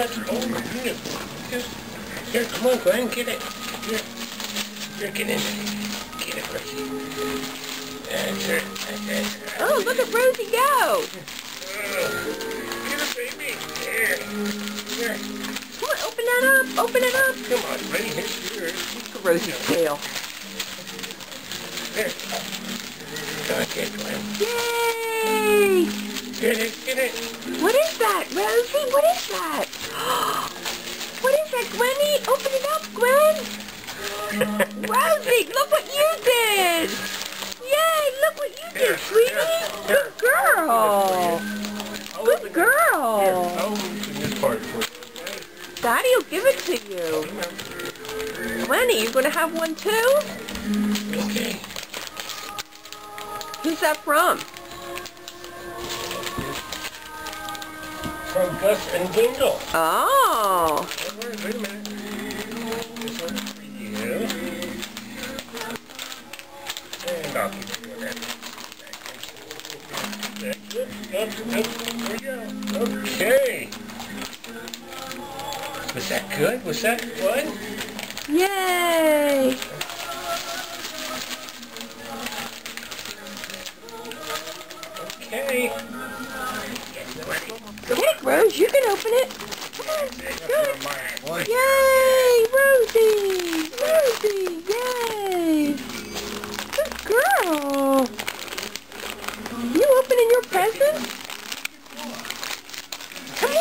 that's over. Here, come on, Glenn, get it. Here, get in. Get it, Rosie. That's it. Oh, look at Rosie go. Get it, baby. Here. Come on, open that up. Open it up. Come on, buddy. Here. Look at Rosie's tail. Here. Okay, Glenn. Yay! Get it. What is that, Rosie? What is that? What is that, Gwenny? Open it up, Gwen. Rosie, look what you did. Yay, look what you did, sweetie. Good girl. Good girl. Here, I'll open this part for you. Daddy will give it to you. Gwenny, you gonna have one too? Okay. Who's that from? From Gus and Dingle. Oh. Wait a minute. This one's for you. And I'll keep doing that. There we go. Okay. Was that good? Was that fun? Yay. Okay. Hey, Rose, you can open it. Come on. Good. Yay, Rosie. Rosie, yay. Good girl. You opening your present? Come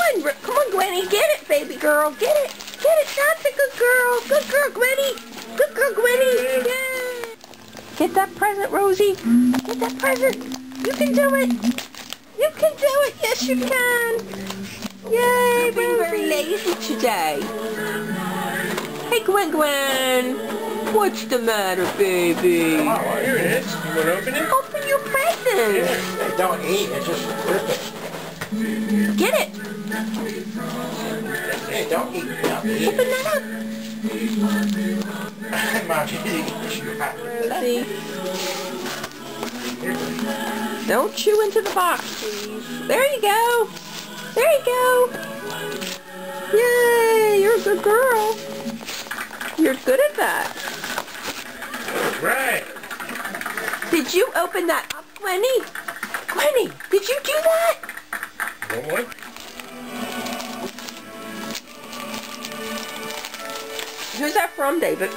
on, Gwenny. Get it, baby girl. Get it. That's a good girl. Good girl, Gwenny. Good girl, Gwenny. Yay. Get that present, Rosie. Get that present. You can do it. You can do it. Yes, you can. Yay, being very lazy today. Hey, Gwen. What's the matter, baby? Oh, here it is. You want to open it? Open your present. Hey, don't eat. It's just rip it. Get it. Hey, don't eat. Open that up. Rosie. Don't chew into the box, please. There you go. There you go. Yay, you're a good girl. You're good at that. Right. Did you open that up, Gwenny? Gwenny, did you do that? What? Who's that from, David?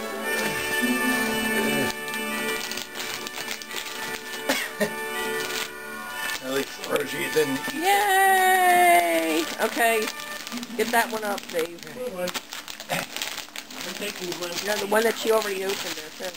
At least Rosie didn't eat. Yay! Okay, get that one up, Dave. I'm taking one. No, the one that she already opened there, too.